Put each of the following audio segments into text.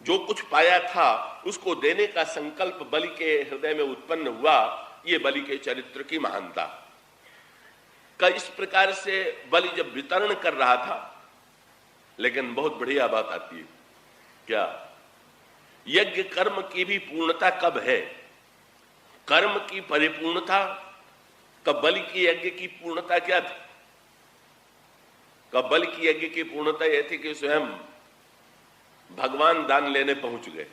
जो कुछ पाया था उसको देने का संकल्प बलि के हृदय में उत्पन्न हुआ। ये बलि के चरित्र की महानता का। इस प्रकार से बलि जब वितरण कर रहा था, लेकिन बहुत बढ़िया बात आती है, क्या यज्ञ कर्म की भी पूर्णता कब है? कर्म की परिपूर्णता कब? बलि की यज्ञ की पूर्णता क्या थी? कब बलि की यज्ञ की पूर्णता यह थी कि स्वयं भगवान दान लेने पहुंच गए।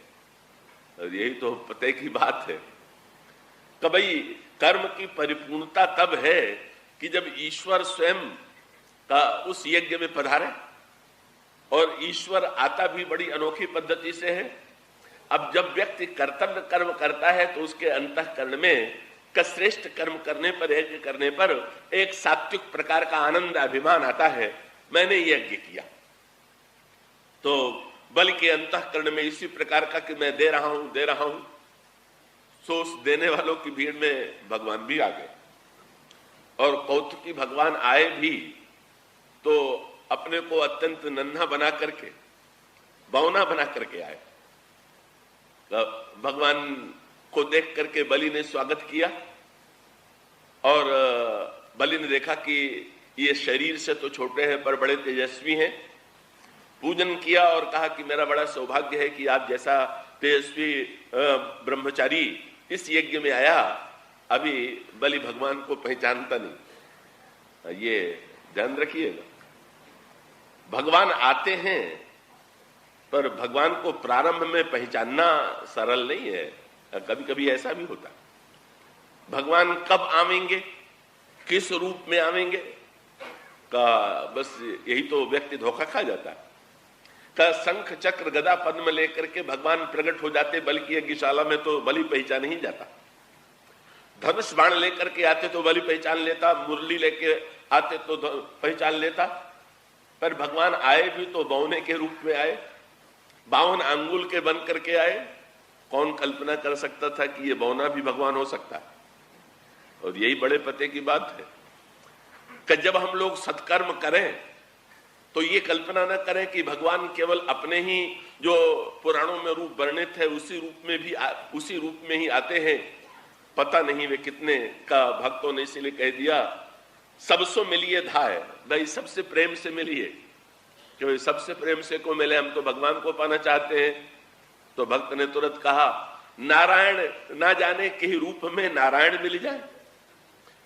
और यही तो पते की बात है कि भाई कर्म की परिपूर्णता तब है कि जब ईश्वर स्वयं का उस यज्ञ में पधारे। और ईश्वर आता भी बड़ी अनोखी पद्धति से है। अब जब व्यक्ति कर्तव्य कर्म करता है तो उसके अंतःकरण में का श्रेष्ठ कर्म करने पर, यज्ञ करने पर एक सात्विक प्रकार का आनंद, अभिमान आता है, मैंने यज्ञ किया। तो बलि के अंतःकरण में इसी प्रकार का कि मैं दे रहा हूं। सो उस देने वालों की भीड़ में भगवान भी आ गए। और कौतुकी भगवान आए भी तो अपने को अत्यंत नन्हा बना करके, बौना बना करके आए। भगवान को देख करके बलि ने स्वागत किया। और बलि ने देखा कि ये शरीर से तो छोटे हैं पर बड़े तेजस्वी हैं। पूजन किया और कहा कि मेरा बड़ा सौभाग्य है कि आप जैसा तेजस्वी ब्रह्मचारी इस यज्ञ में आया। अभी बलि भगवान को पहचानता नहीं। ये ध्यान रखिएगा, भगवान आते हैं पर भगवान को प्रारंभ में पहचानना सरल नहीं है। कभी कभी ऐसा भी होता। भगवान कब आवेंगे, किस रूप में आवेंगे का बस यही तो व्यक्ति धोखा खा जाता है। का शंख चक्र गदा पद्म लेकर के भगवान प्रकट हो जाते बलि की यज्ञशाला में तो बलि पहचान ही जाता। धनुष बाण लेकर के आते तो बलि पहचान लेता, मुरली लेके आते तो पहचान लेता। पर भगवान आए भी तो बौने के रूप में आए, 52 अंगुल के बन करके आए। कौन कल्पना कर सकता था कि ये बौना भी भगवान हो सकता है? और यही बड़े पते की बात है कि जब हम लोग सत्कर्म करें तो ये कल्पना न करें कि भगवान केवल अपने ही जो पुराणों में रूप वर्णित है उसी रूप में ही आते हैं। पता नहीं वे कितने का भक्तों ने इसीलिए कह दिया, सबसो मिलिए धाय, भाई सबसे प्रेम से मिलिए। क्योंकि सबसे प्रेम से को मिले, हम तो भगवान को पाना चाहते हैं। तो भक्त ने तुरंत कहा, नारायण ना जाने के रूप में नारायण मिल जाए।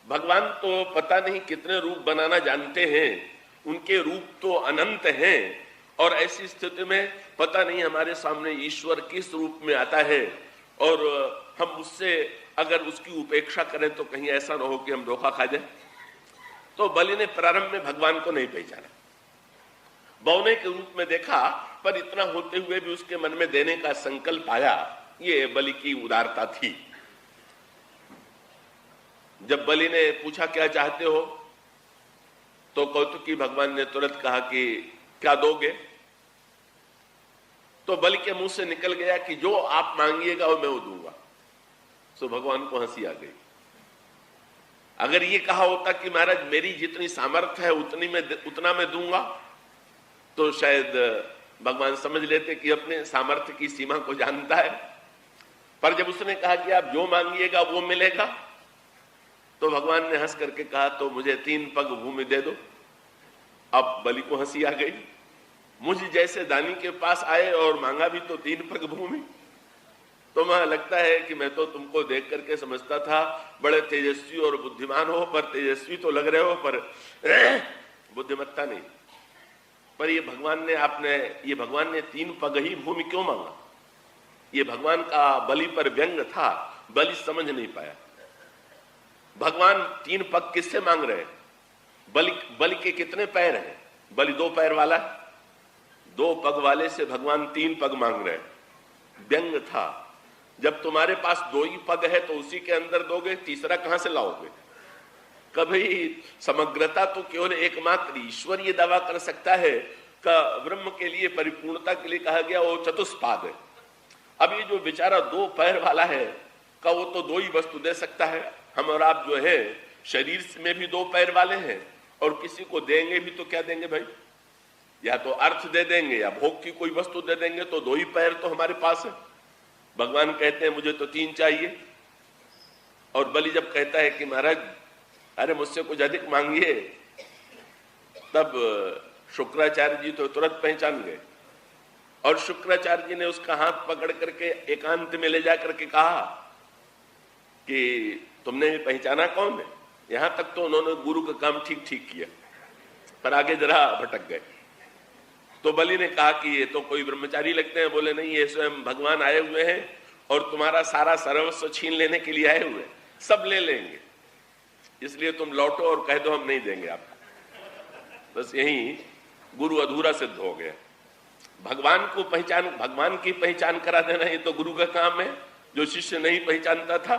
भगवान तो पता नहीं कितने रूप बनाना जानते हैं, उनके रूप तो अनंत हैं। और ऐसी स्थिति में पता नहीं हमारे सामने ईश्वर किस रूप में आता है और हम उससे अगर उसकी उपेक्षा करें तो कहीं ऐसा ना हो कि हम धोखा खा जाए। तो बलि ने प्रारंभ में भगवान को नहीं पहचाना, बौने के रूप में देखा, पर इतना होते हुए भी उसके मन में देने का संकल्प आया। ये बलि की उदारता थी। जब बलि ने पूछा क्या चाहते हो, तो कौतुकी भगवान ने तुरंत कहा कि क्या दोगे? तो बलि के मुंह से निकल गया कि जो आप मांगिएगा वो मैं वो दूंगा। सो भगवान को हंसी आ गई। अगर ये कहा होता कि महाराज मेरी जितनी सामर्थ्य है उतना मैं दूंगा, तो शायद भगवान समझ लेते कि अपने सामर्थ्य की सीमा को जानता है। पर जब उसने कहा कि आप जो मांगिएगा वो मिलेगा, तो भगवान ने हंस करके कहा तो मुझे 3 पग भूमि दे दो। अब बलि को हंसी आ गई, मुझ जैसे दानी के पास आए और मांगा भी तो 3 पग भूमि। तो मुझे लगता है कि मैं तो तुमको देख करके समझता था बड़े तेजस्वी और बुद्धिमान हो, पर तेजस्वी तो लग रहे हो पर बुद्धिमत्ता नहीं। पर ये भगवान ने 3 पग ही भूमि क्यों मांगा? ये भगवान का बलि पर व्यंग था। बलि समझ नहीं पाया भगवान 3 पग किससे मांग रहे हैं। बलि के कितने पैर हैं? बलि 2 पैर वाला, 2 पग वाले से भगवान 3 पग मांग रहे हैं। व्यंग था, जब तुम्हारे पास 2 ही पग है तो उसी के अंदर दोगे, तीसरा कहां से लाओगे? कभी समग्रता तो केवल एकमात्र ईश्वर ये दावा कर सकता है का ब्रह्म के लिए, परिपूर्णता के लिए कहा गया वो चतुष्पाद है। अब ये जो बेचारा 2 पैर वाला है का वो तो 2 ही वस्तु दे सकता है। हम और आप जो है शरीर में भी 2 पैर वाले हैं और किसी को देंगे भी तो क्या देंगे भाई? या तो अर्थ दे देंगे या भोग की कोई वस्तु दे देंगे, तो 2 ही पैर तो हमारे पास है। भगवान कहते हैं मुझे तो 3 चाहिए। और बलि जब कहता है कि महाराज अरे मुझसे कुछ अधिक मांगिए, तब शुक्राचार्य जी तो तुरंत पहचान गए और शुक्राचार्य जी ने उसका हाथ पकड़ करके एकांत में ले जा करके कहा कि तुमने पहचाना कौन है। यहां तक तो उन्होंने गुरु का काम ठीक ठीक किया, पर आगे जरा भटक गए। तो बलि ने कहा कि ये तो कोई ब्रह्मचारी लगते हैं। बोले नहीं, ये स्वयं भगवान आए हुए हैं और तुम्हारा सारा सर्वस्व छीन लेने के लिए आए हुए हैं, सब ले लेंगे, इसलिए तुम लौटो और कह दो हम नहीं देंगे आपको। बस यही गुरु अधूरा सिद्ध हो गया। भगवान को पहचान, भगवान की पहचान करा देना ये तो गुरु का काम है, जो शिष्य नहीं पहचानता था।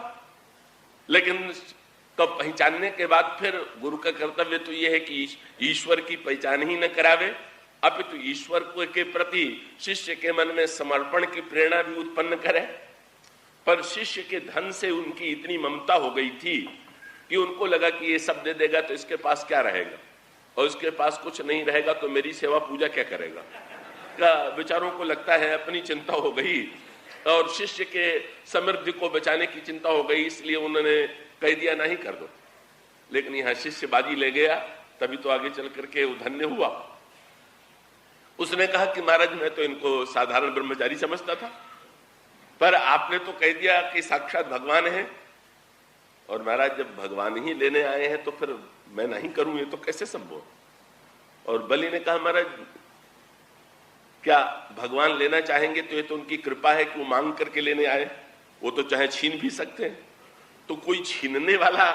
लेकिन तो पहचानने के बाद फिर गुरु का कर्तव्य तो यह है कि ईश्वर की पहचान ही न करावे, अपितु ईश्वर को के प्रति शिष्य के मन में समर्पण की प्रेरणा भी उत्पन्न करे। पर शिष्य के धन से उनकी इतनी ममता हो गई थी कि उनको लगा कि ये सब दे देगा तो इसके पास क्या रहेगा, और इसके पास कुछ नहीं रहेगा तो मेरी सेवा पूजा क्या करेगा। बेचारों को लगता है अपनी चिंता हो गई और शिष्य के समृद्धि को बचाने की चिंता हो गई, इसलिए उन्होंने कह दिया नहीं कर दो। लेकिन यहाँ शिष्य बाजी ले गया, तभी तो आगे चल करके वो धन्य हुआ। उसने कहा कि महाराज मैं तो इनको साधारण ब्रह्मचारी समझता था, पर आपने तो कह दिया कि साक्षात भगवान है, और महाराज जब भगवान ही लेने आए हैं तो फिर मैं नहीं करूं, ये तो कैसे संभव। और बलि ने कहा महाराज क्या भगवान लेना चाहेंगे तो ये तो उनकी कृपा है कि वो मांग करके लेने आए, वो तो चाहे छीन भी सकते हैं। तो कोई छीनने वाला,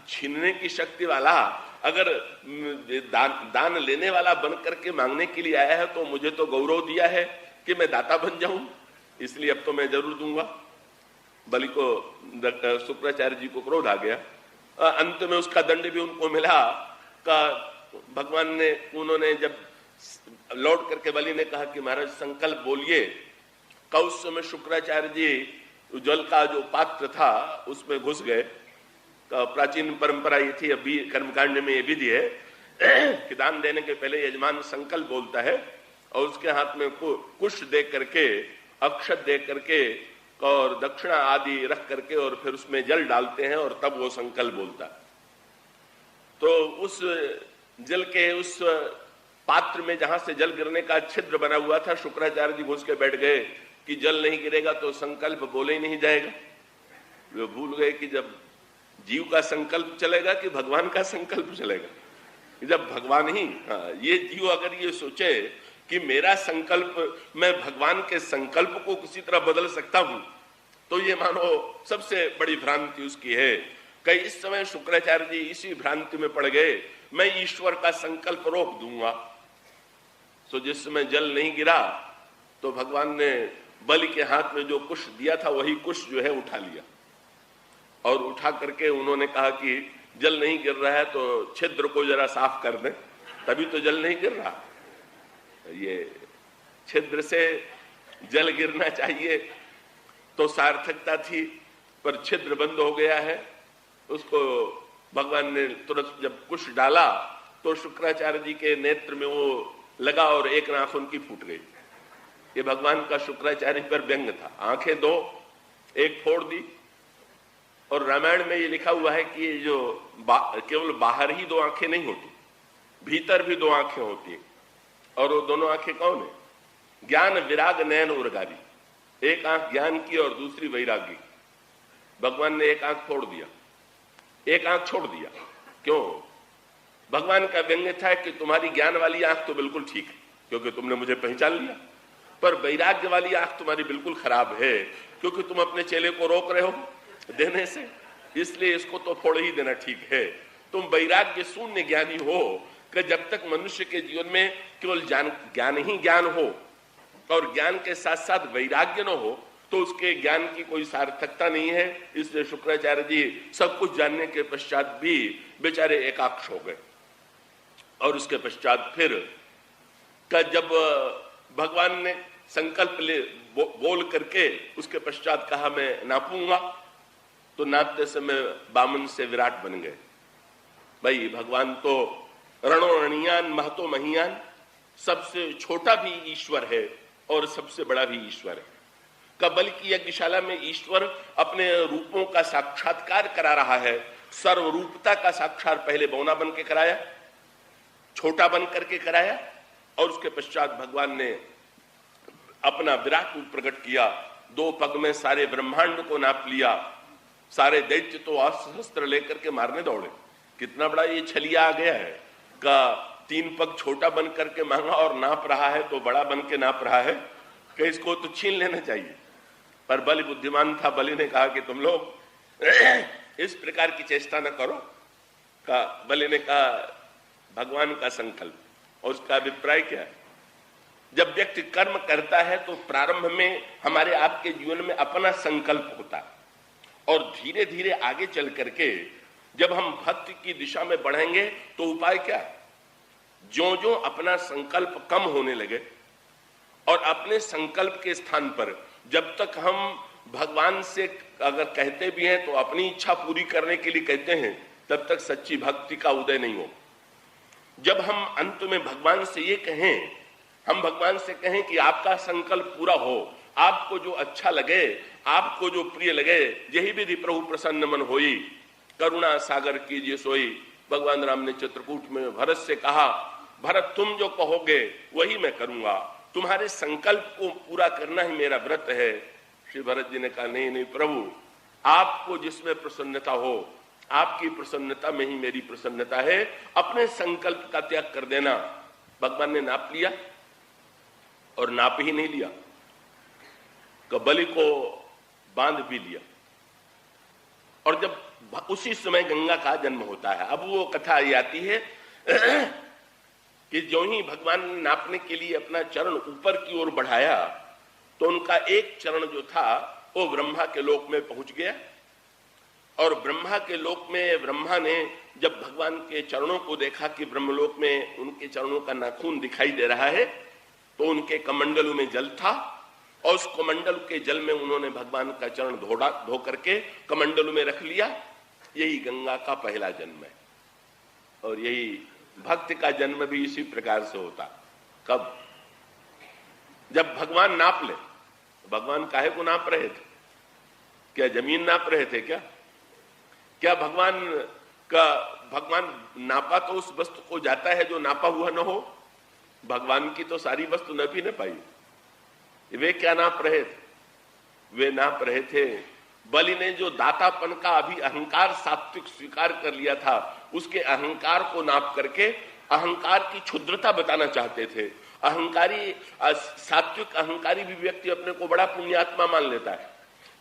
छीनने की शक्ति वाला अगर दान लेने वाला बन करके मांगने के लिए आया है तो मुझे तो गौरव दिया है कि मैं दाता बन जाऊं, इसलिए अब तो मैं जरूर दूंगा। बलि को, शुक्राचार्य जी को क्रोध आ गया। अंत में उसका दंड भी उनको मिला। का भगवान ने, उन्होंने जब लौट करके बलि ने कहा कि महाराज संकल्प बोलिए, का उस समय शुक्राचार्य जी जल का जो पात्र था उसमें घुस गए। प्राचीन परंपरा ये थी, अभी कर्मकांड में ये विधि है कि दान देने के पहले यजमान संकल्प बोलता है और उसके हाथ में कुश दे करके, अक्षत दे करके और दक्षिणा आदि रख करके और फिर उसमें जल डालते हैं और तब वो संकल्प बोलता है। तो उस जल के उस पात्र में जहां से जल गिरने का छिद्र बना हुआ था, शुक्राचार्य जी घुस के बैठ गए कि जल नहीं गिरेगा तो संकल्प बोले ही नहीं जाएगा। वे भूल गए कि जब जीव का संकल्प चलेगा कि भगवान का संकल्प चलेगा। जब भगवान ही, ये जीव अगर ये सोचे कि मेरा संकल्प, मैं भगवान के संकल्प को किसी तरह बदल सकता हूं, तो ये मानो सबसे बड़ी भ्रांति उसकी है। कई इस समय शुक्राचार्य जी इसी भ्रांति में पड़ गए, मैं ईश्वर का संकल्प रोक दूंगा। तो जिस समय जल नहीं गिरा तो भगवान ने बलि के हाथ में जो कुश दिया था वही कुश जो है उठा लिया और उठा करके उन्होंने कहा कि जल नहीं गिर रहा है तो छिद्र को जरा साफ कर दें, तभी तो जल नहीं गिर रहा। ये छिद्र से जल गिरना चाहिए तो सार्थकता थी, पर छिद्र बंद हो गया है। उसको भगवान ने तुरंत जब कुश डाला तो शुक्राचार्य जी के नेत्र में वो लगा और एक आंख उनकी फूट गई। ये भगवान का शुक्राचार्य पर व्यंग था। आंखें दो, एक फोड़ दी। और रामायण में ये लिखा हुआ है कि ये जो केवल बाहर ही 2 आंखें नहीं होती, भीतर भी 2 आंखें होती हैं। और वो दोनों आंखें कौन है? ज्ञान विराग नयन उर्गारी। एक आंख ज्ञान की और दूसरी वैराग्य की। भगवान ने एक आंख फोड़ दिया, एक आंख छोड़ दिया। क्यों? भगवान का व्यंग्य था कि तुम्हारी ज्ञान वाली आंख तो बिल्कुल ठीक है क्योंकि तुमने मुझे पहचान लिया, पर वैराग्य वाली आंख तुम्हारी बिल्कुल खराब है क्योंकि तुम अपने चेले को रोक रहे हो देने से, इसलिए इसको तो फोड़ ही देना ठीक है। तुम वैराग्य शून्य ज्ञानी हो कि जब तक मनुष्य के जीवन में केवल ज्ञान ही ज्ञान हो और ज्ञान के साथ साथ वैराग्य न हो तो उसके ज्ञान की कोई सार्थकता नहीं है। इसलिए शुक्राचार्य जी सब कुछ जानने के पश्चात भी बेचारे एकाक्ष हो गए। और उसके पश्चात फिर जब भगवान ने संकल्प ले बोल करके उसके पश्चात कहा मैं नापूंगा, तो नापते समय बामन से विराट बन गए। भाई भगवान तो रणो रणियान महतो महियान, सबसे छोटा भी ईश्वर है और सबसे बड़ा भी ईश्वर है। बलि की यज्ञशाला में ईश्वर अपने रूपों का साक्षात्कार करा रहा है। सर्वरूपता का साक्षात पहले बौना बन के कराया, छोटा बन करके कराया, और उसके पश्चात भगवान ने अपना विराट रूप प्रकट किया। 2 पग में सारे ब्रह्मांड को नाप लिया। सारे दैत्य तो अस्त्र शस्त्र लेकर के मारने दौड़े। कितना बड़ा ये छलिया आ गया है का 3 पग छोटा बन करके मांगा और नाप रहा है तो बड़ा बन के नाप रहा है कि इसको तो छीन लेना चाहिए। पर बलि बुद्धिमान था। बलि ने कहा कि तुम लोग इस प्रकार की चेष्टा न करो। बलि ने कहा भगवान का संकल्प, और उसका अभिप्राय क्या है? जब व्यक्ति कर्म करता है तो प्रारंभ में हमारे आपके जीवन में अपना संकल्प होता है, और धीरे धीरे आगे चल करके जब हम भक्ति की दिशा में बढ़ेंगे तो उपाय क्या है? जो जो अपना संकल्प कम होने लगे, और अपने संकल्प के स्थान पर जब तक हम भगवान से अगर कहते भी हैं तो अपनी इच्छा पूरी करने के लिए कहते हैं, तब तक सच्ची भक्ति का उदय नहीं हो। जब हम अंत में भगवान से ये कहें, हम भगवान से कहें कि आपका संकल्प पूरा हो, आपको जो अच्छा लगे, आपको जो प्रिय लगे, यही विधि प्रभु प्रसन्न मन होई, करुणा सागर कीजिए सोई। भगवान राम ने चित्रकूट में भरत से कहा, भरत तुम जो कहोगे वही मैं करूंगा, तुम्हारे संकल्प को पूरा करना ही मेरा व्रत है। श्री भरत जी ने कहा नहीं नहीं प्रभु, आपको जिसमें प्रसन्नता हो, आपकी प्रसन्नता में ही मेरी प्रसन्नता है, अपने संकल्प का त्याग कर देना। भगवान ने नाप लिया, और नाप ही नहीं लिया, बलि को बांध भी लिया। और जब उसी समय गंगा का जन्म होता है। अब वो कथा ये आती है कि जो ही भगवान ने नापने के लिए अपना चरण ऊपर की ओर बढ़ाया तो उनका एक चरण जो था वो ब्रह्मा के लोक में पहुंच गया। और ब्रह्मा के लोक में ब्रह्मा ने जब भगवान के चरणों को देखा कि ब्रह्मलोक में उनके चरणों का नाखून दिखाई दे रहा है, तो उनके कमंडलों में जल था, और उस कमंडल के जल में उन्होंने भगवान का चरण धो करके कमंडलों में रख लिया। यही गंगा का पहला जन्म है, और यही भक्त का जन्म भी इसी प्रकार से होता। कब? जब भगवान नाप ले। भगवान काहे को नाप रहे थे? क्या जमीन नाप रहे थे क्या? क्या भगवान नापा तो उस वस्तु को जाता है जो नापा हुआ न हो। भगवान की तो सारी वस्तु न भी न पाई। वे क्या नाप रहे थे? वे नाप रहे थे बलि ने जो दातापन का अभी अहंकार सात्विक स्वीकार कर लिया था, उसके अहंकार को नाप करके अहंकार की क्षुद्रता बताना चाहते थे। अहंकारी सात्विक अहंकारी भी व्यक्ति अपने को बड़ा पुण्यात्मा मान लेता है,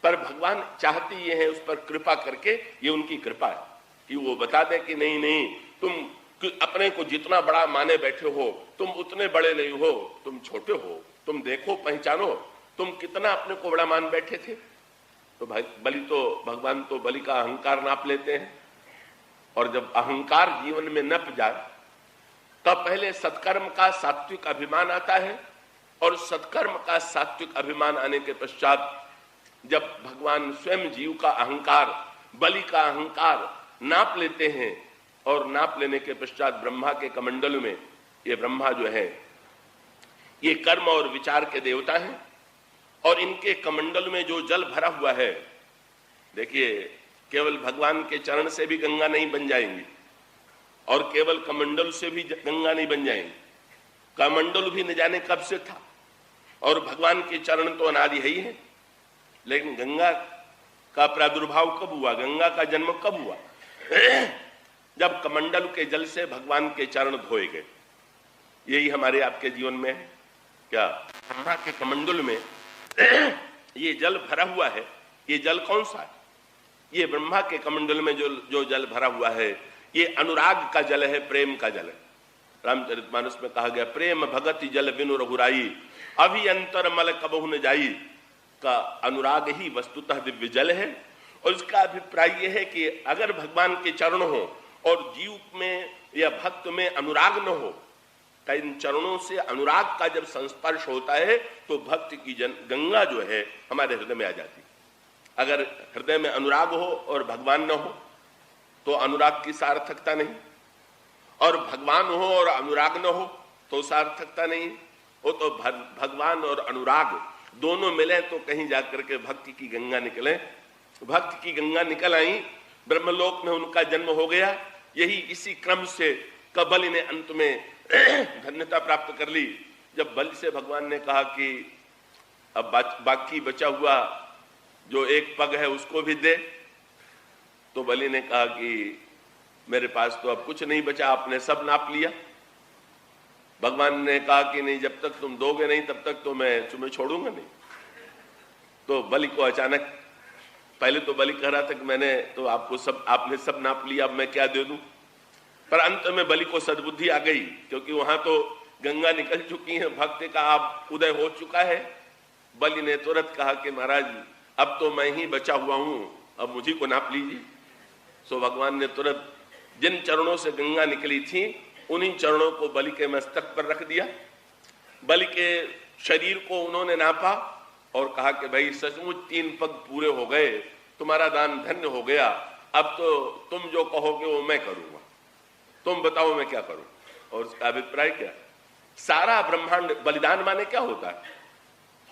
पर भगवान चाहते ये है उस पर कृपा करके, ये उनकी कृपा है कि वो बता दे कि नहीं नहीं, तुम अपने को जितना बड़ा माने बैठे हो, तुम उतने बड़े नहीं हो, तुम छोटे हो, तुम देखो पहचानो, तुम कितना अपने को बड़ा मान बैठे थे। तो भगवान तो बलि का अहंकार नाप लेते हैं। और जब अहंकार जीवन में नप जाए तब पहले सत्कर्म का सात्विक अभिमान आता है, और सत्कर्म का सात्विक अभिमान आने के पश्चात जब भगवान स्वयं जीव का अहंकार, बलि का अहंकार नाप लेते हैं, और नाप लेने के पश्चात ब्रह्मा के कमंडल में, ये ब्रह्मा जो है ये कर्म और विचार के देवता हैं, और इनके कमंडल में जो जल भरा हुआ है, देखिए केवल भगवान के चरण से भी गंगा नहीं बन जाएंगी, और केवल कमंडल से भी गंगा नहीं बन जाएंगी। कमंडल भी न जाने कब से था, और भगवान के चरण तो अनादि है ही है, लेकिन गंगा का प्रादुर्भाव कब हुआ, गंगा का जन्म कब हुआ? जब कमंडल के जल से भगवान के चरण धोए गए। यही हमारे आपके जीवन में है क्या? ब्रह्मा के कमंडल में ये जल भरा हुआ है। ये जल कौन सा है? ये ब्रह्मा के कमंडल में जो जल भरा हुआ है, ये अनुराग का जल है, प्रेम का जल है। रामचरितमानस में कहा गया, प्रेम भगति जल बिनु रघुराई, अभी अंतर मल कबहु न जाई। का अनुराग ही वस्तुतः दिव्य जल है। और इसका अभिप्राय यह है कि अगर भगवान के चरण हो और जीव में या भक्त में अनुराग न हो, इन चरणों से अनुराग का जब संस्पर्श होता है तो भक्ति की गंगा जो है हमारे हृदय में आ जाती है। अगर हृदय में अनुराग हो और भगवान न हो तो अनुराग की सार्थकता नहीं, और भगवान हो और अनुराग न हो तो सार्थकता नहीं। वो तो भगवान और अनुराग दोनों मिले तो कहीं जाकर के भक्ति की गंगा निकले। भक्ति की गंगा निकल आई, ब्रह्मलोक में उनका जन्म हो गया। यही इसी क्रम से बलि ने अंत में धन्यता प्राप्त कर ली। जब बलि से भगवान ने कहा कि अब बाकी बचा हुआ जो एक पग है उसको भी दे, तो बलि ने कहा कि मेरे पास तो अब कुछ नहीं बचा, आपने सब नाप लिया। भगवान ने कहा कि नहीं, जब तक तुम दोगे नहीं तब तक तो मैं तुम्हें छोड़ूंगा नहीं। तो बलि को अचानक, पहले तो बलि कह रहा था कि मैंने तो आपने सब नाप लिया, अब मैं क्या दे दूं। पर अंत में बलि को सद्बुद्धि आ गई, क्योंकि वहां तो गंगा निकल चुकी है, भक्त का आप उदय हो चुका है। बलि ने तुरंत कहा कि महाराज अब तो मैं ही बचा हुआ हूं, अब मुझी को नाप लीजिए। सो भगवान ने तुरंत जिन चरणों से गंगा निकली थी उन्हीं चरणों को बलि के मस्तक पर रख दिया। बलि के शरीर को उन्होंने नापा और कहा कि भाई सचमुच 3 पग पूरे हो गए, तुम्हारा दान धन्य हो गया, अब तो तुम जो कहोगे वो मैं करूंगा, तुम बताओ मैं क्या करूं। और उसका अभिप्राय क्या? सारा ब्रह्मांड बलिदान माने क्या होता है?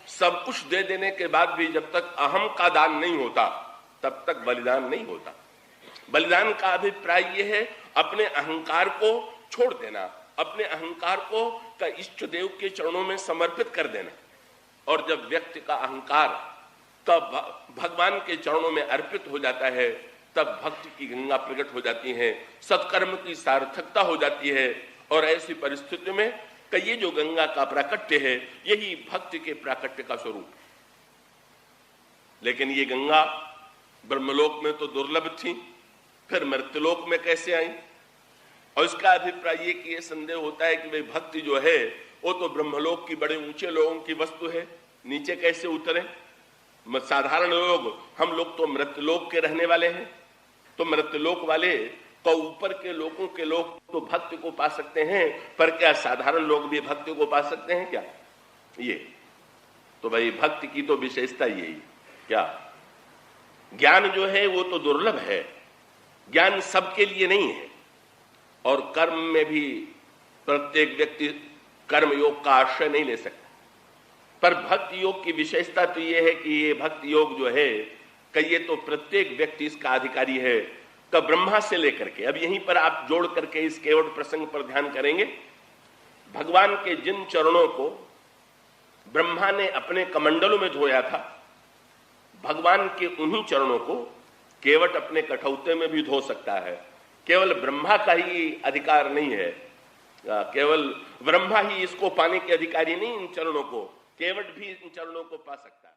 सब कुछ दे देने के बाद भी जब तक अहम का दान नहीं होता तब तक बलिदान नहीं होता। बलिदान का अभिप्राय यह है अपने अहंकार को छोड़ देना, अपने अहंकार को का इष्ट देव के चरणों में समर्पित कर देना। और जब व्यक्ति का अहंकार तब भगवान के चरणों में अर्पित हो जाता है, तब भक्ति की गंगा प्रकट हो जाती है, सत्कर्म की सार्थकता हो जाती है। और ऐसी परिस्थिति में कि ये जो गंगा का प्राकट्य है यही भक्ति के प्राकट्य का स्वरूप। लेकिन ये गंगा ब्रह्मलोक में तो दुर्लभ थी, फिर मर्त्यलोक में कैसे आई? और इसका अभिप्राय ये कि ये संदेह होता है कि भाई भक्ति जो है वो तो ब्रह्मलोक की बड़े ऊंचे लोगों की वस्तु है, नीचे कैसे उतरे? साधारण लोग, हम लोग तो मृत्यलोक के रहने वाले हैं, तो मृत्यलोक वाले तो ऊपर के लोगों के लोग तो भक्ति को पा सकते हैं, पर क्या साधारण लोग भी भक्ति को पा सकते हैं क्या? ये तो भाई भक्ति की तो विशेषता यही। क्या ज्ञान जो है वो तो दुर्लभ है, ज्ञान सबके लिए नहीं है। और कर्म में भी प्रत्येक व्यक्ति कर्म योग का आश्रय नहीं ले सकता। पर भक्ति योग की विशेषता तो ये है कि ये भक्ति योग जो है कि ये तो प्रत्येक व्यक्ति इसका अधिकारी है, तो ब्रह्मा से लेकर के, अब यहीं पर आप जोड़ करके इस केवट प्रसंग पर ध्यान करेंगे। भगवान के जिन चरणों को ब्रह्मा ने अपने कमंडलों में धोया था, भगवान के उन्हीं चरणों को केवट अपने कठौते में भी धो सकता है। केवल ब्रह्मा का ही अधिकार नहीं है, केवल ब्रह्मा ही इसको पाने के अधिकारी नहीं, इन चरणों को केवट भी इन चरणों को पा सकता है।